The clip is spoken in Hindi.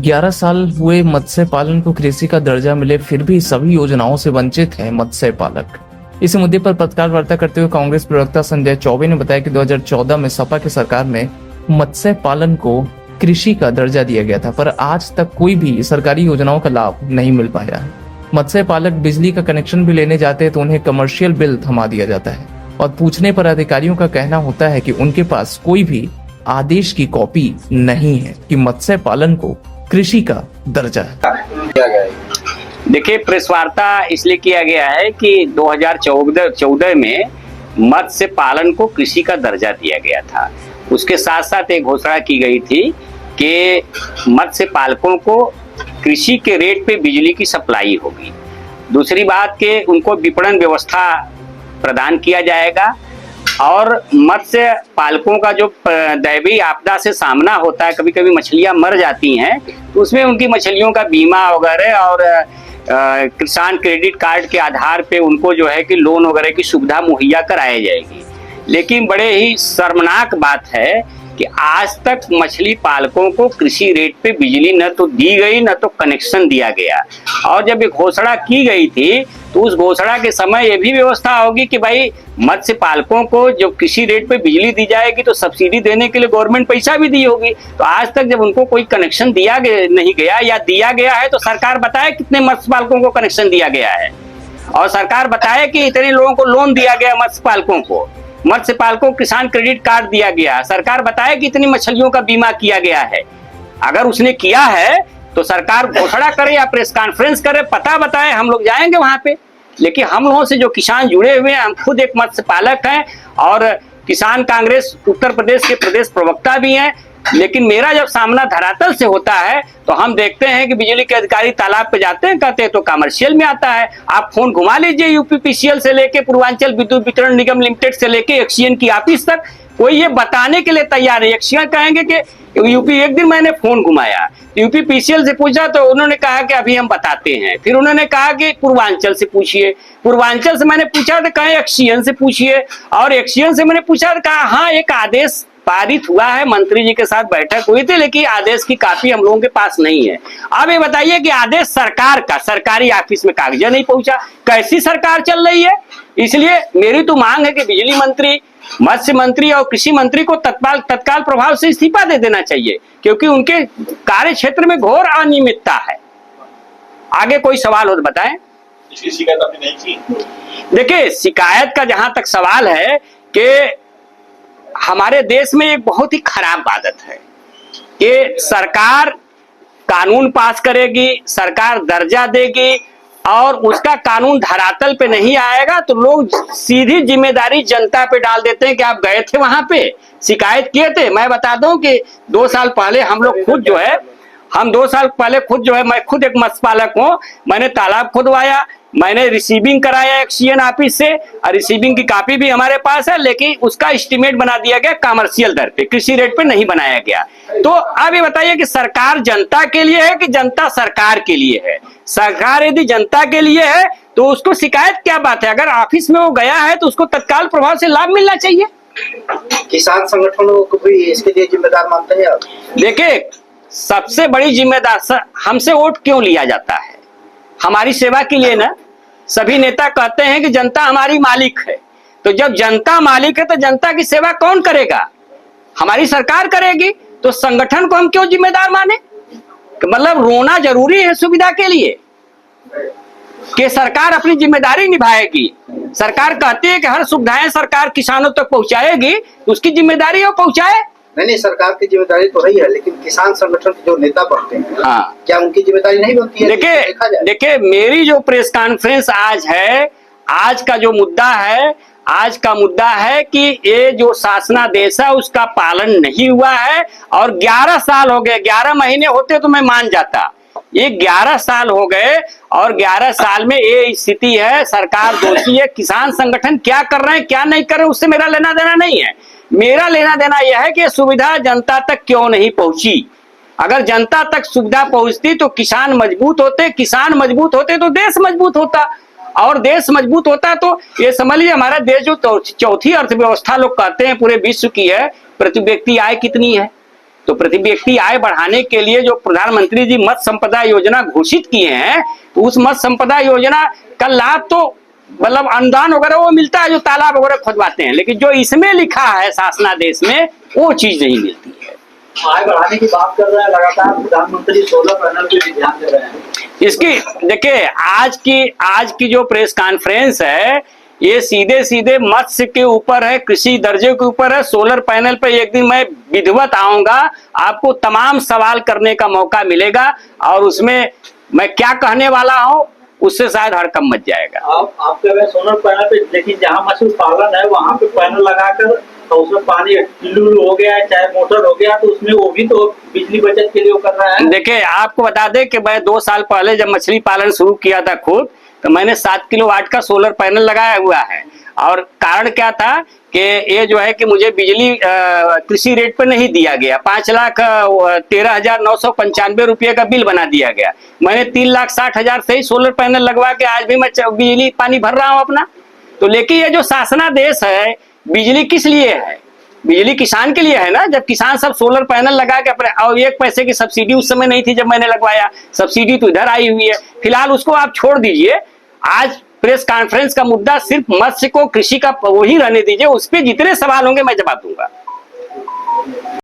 11 साल हुए मत्स्य पालन को कृषि का दर्जा मिले, फिर भी सभी योजनाओं से वंचित है मत्स्य पालक। इस मुद्दे पर पत्रकार वार्ता करते हुए कांग्रेस प्रवक्ता संजय चौबे ने बताया कि 2014 में सपा की सरकार में मत्स्य पालन को कृषि का दर्जा दिया गया था, पर आज तक कोई भी सरकारी योजनाओं का लाभ नहीं मिल पाया। मत्स्य पालक बिजली का कनेक्शन भी लेने जाते हैं तो उन्हें कमर्शियल बिल थमा दिया जाता है और पूछने पर अधिकारियों का कहना होता है कि उनके पास कोई भी आदेश की कॉपी नहीं है कि मत्स्य पालन को कृषि का दर्जा है। देखिए, प्रेस वार्ता इसलिए किया गया है कि 2014 में मत्स्य पालन को कृषि का दर्जा दिया गया था। उसके साथ साथ एक घोषणा की गई थी कि मत्स्य पालकों को कृषि के रेट पे बिजली की सप्लाई होगी। दूसरी बात कि उनको विपणन व्यवस्था प्रदान किया जाएगा और मत्स्य पालकों का जो दैवीय आपदा से सामना होता है, कभी कभी मछलियां मर जाती हैं, तो उसमें उनकी मछलियों का बीमा वगैरह और किसान क्रेडिट कार्ड के आधार पे उनको जो है कि लोन वगैरह की सुविधा मुहैया कराई जाएगी। लेकिन बड़े ही शर्मनाक बात है कि आज तक मछली पालकों को कृषि रेट पे बिजली न तो दी गई न तो कनेक्शन दिया गया। और जब ये घोषणा की गई थी तो उस घोषणा के समय ये भी व्यवस्था होगी कि भाई मत्स्य पालकों को जो कृषि रेट पे बिजली दी जाएगी तो सब्सिडी देने के लिए गवर्नमेंट पैसा भी दी होगी। तो आज तक जब उनको कोई कनेक्शन दिया नहीं गया या दिया गया है तो सरकार बताए कितने मत्स्य पालकों को कनेक्शन दिया गया है, और सरकार बताए कि इतने लोगों को लोन दिया गया, मत्स्य पालकों को किसान क्रेडिट कार्ड दिया गया, सरकार बताए कि इतनी मछलियों का बीमा किया गया है। अगर उसने किया है तो सरकार घोषणा करे या प्रेस कॉन्फ्रेंस करे, पता बताए, हम लोग जाएंगे वहां पे। लेकिन हम लोगों से जो किसान जुड़े हुए हैं, हम खुद एक मत्स्य पालक हैं और किसान कांग्रेस उत्तर प्रदेश के प्रदेश प्रवक्ता भी हैं। लेकिन मेरा जब सामना धरातल से होता है तो हम देखते हैं कि बिजली के अधिकारी तालाब पे जाते हैं, कहते हैं तो कमर्शियल में आता है। आप फोन घुमा लीजिए यूपीपीसीएल से लेके पूर्वांचल विद्युत वितरण निगम लिमिटेड से लेके एक्सीएन की ऑफिस तक, कोई ये बताने के लिए तैयार है। एक्सीएन कहेंगे कि यूपी, एक दिन मैंने फोन घुमाया, यूपीपीसीएल से पूछा तो उन्होंने कहा कि अभी हम बताते हैं। फिर उन्होंने कहा कि पूर्वांचल से पूछिए, पूर्वांचल से मैंने पूछा तो कहा एक्सीएन से पूछिए, और एक्सीएन से मैंने पूछा तो कहा हाँ एक आदेश पारित हुआ है, मंत्री जी के साथ बैठक हुई थी, लेकिन आदेश की कॉपी हम लोगों के पास नहीं है। अब ये बताइए कि आदेश सरकार का सरकारी ऑफिस में कागज नहीं पहुंचा, कैसी सरकार चल रही है। इसलिए मेरी तो मांग है कि बिजली मंत्री, मत्स्य मंत्री और कृषि मंत्री को तत्काल प्रभाव से इस्तीफा दे देना चाहिए, क्योंकि उनके कार्य क्षेत्र में घोर अनियमितता है। आगे कोई सवाल हो तो बताएं। शिकायत आपने नहीं की? देखिए, शिकायत का जहां तक सवाल है कि हमारे देश में एक बहुत ही खराब आदत है कि सरकार कानून पास करेगी, सरकार दर्जा देगी और उसका कानून धरातल पे नहीं आएगा तो लोग सीधी जिम्मेदारी जनता पे डाल देते हैं कि आप गए थे वहां पे, शिकायत किए थे। मैं बता दूं कि 2 साल पहले हम लोग खुद जो है, मैं खुद एक मत्स्य पालक हूँ, मैंने तालाब खुदवाया, मैंने रिसीविंग कराया एक्सीएन ऑफिस से, और रिसीविंग की कॉपी भी हमारे पास है, लेकिन उसका एस्टीमेट बना दिया गया कमर्शियल दर पे, कृषि रेट पे नहीं बनाया गया। तो अब ये बताइए कि सरकार जनता के लिए है कि जनता सरकार के लिए है? सरकार यदि जनता के लिए है तो उसको शिकायत क्या बात है? अगर ऑफिस में वो गया है तो उसको तत्काल प्रभाव से लाभ मिलना चाहिए। किसान संगठनों को भी इसके लिए जिम्मेदार मानते हैं आप? देखिए, सबसे बड़ी जिम्मेदार हमसे वोट क्यों लिया जाता है? हमारी सेवा के लिए ना। सभी नेता कहते हैं कि जनता हमारी मालिक है, तो जब जनता मालिक है तो जनता की सेवा कौन करेगा? हमारी सरकार करेगी। तो संगठन को हम क्यों जिम्मेदार माने? मतलब रोना जरूरी है सुविधा के लिए कि सरकार अपनी जिम्मेदारी निभाएगी। सरकार कहती है कि हर सुविधाएं सरकार किसानों तक पहुंचाएगी, तो उसकी जिम्मेदारी है वो पहुंचाए। नहीं, सरकार की जिम्मेदारी तो रही है, लेकिन किसान संगठन के जो नेता बनते हैं, हाँ, क्या उनकी जिम्मेदारी नहीं बनती है? देखिए, मेरी जो प्रेस कॉन्फ्रेंस आज है, आज का जो मुद्दा है, आज का मुद्दा है कि ये जो शासनादेश है उसका पालन नहीं हुआ है, और 11 साल हो गए। 11 महीने होते तो मैं मान जाता, ये 11 साल हो गए और 11 साल में ये स्थिति है। सरकार दोषी है। किसान संगठन क्या कर रहे हैं क्या नहीं कर रहे हैं उससे मेरा लेना देना नहीं है। मेरा लेना देना यह है कि सुविधा जनता तक क्यों नहीं पहुंची। अगर जनता तक सुविधा पहुंचती तो किसान मजबूत होते, किसान मजबूत होते तो देश मजबूत होता, और देश मजबूत होता तो ये समझ लीजिए हमारा देश जो चौथी अर्थव्यवस्था लोग कहते हैं पूरे विश्व की है, प्रति व्यक्ति आय कितनी है? तो प्रति व्यक्ति आय बढ़ाने के लिए जो प्रधानमंत्री जी मत्स्य संपदा योजना घोषित किए हैं, तो उस मत्स्य संपदा योजना का लाभ तो मतलब अनुदान वगैरह वो मिलता है जो तालाब वगैरह खुदवाते हैं, लेकिन जो इसमें लिखा है शासनादेश में वो चीज नहीं मिलती है। आय बढ़ाने की बात कर रहे हैं, लगातार प्रधानमंत्री सोलर पैनल पे भी ध्यान दे रहे हैं। इसकी देखिए आज की जो प्रेस कॉन्फ्रेंस है ये सीधे सीधे मत्स्य के ऊपर है, कृषि दर्जे के ऊपर है। सोलर पैनल पे एक दिन मैं विधिवत आऊंगा, आपको तमाम सवाल करने का मौका मिलेगा और उसमें मैं क्या कहने वाला हूं उससे शायद हड़कंप मच जाएगा। आप कह रहे हैं सोलर पैनल पे, लेकिन जहाँ मछली पालन है वहाँ पे पैनल लगाकर तो उसमें पानी टुल्लू हो गया है, चाहे मोटर हो गया, तो उसमें वो भी तो बिजली बचत के लिए वो कर रहा है। देखिए आपको बता दें कि मैं 2 साल पहले जब मछली पालन शुरू किया था खुद, तो मैंने 7 किलोवाट का सोलर पैनल लगाया हुआ है। और कारण क्या था कि ये जो है कि मुझे बिजली कृषि रेट पर नहीं दिया गया। 5,13,995 रुपये का बिल बना दिया गया। मैंने 3,60,000 से ही सोलर पैनल लगवा के आज भी मैं बिजली पानी भर रहा हूँ अपना। तो लेकिन ये जो शासनादेश है, बिजली किस लिए है? बिजली किसान के लिए है ना। जब किसान सब सोलर पैनल लगा के अपने, और 1 पैसे की सब्सिडी उस समय नहीं थी जब मैंने लगवाया, सब्सिडी तो इधर आई हुई है। फिलहाल उसको आप छोड़ दीजिए। आज प्रेस कॉन्फ्रेंस का मुद्दा सिर्फ मत्स्य को कृषि का वही रहने दीजिए, उस पर जितने सवाल होंगे मैं जवाब दूंगा।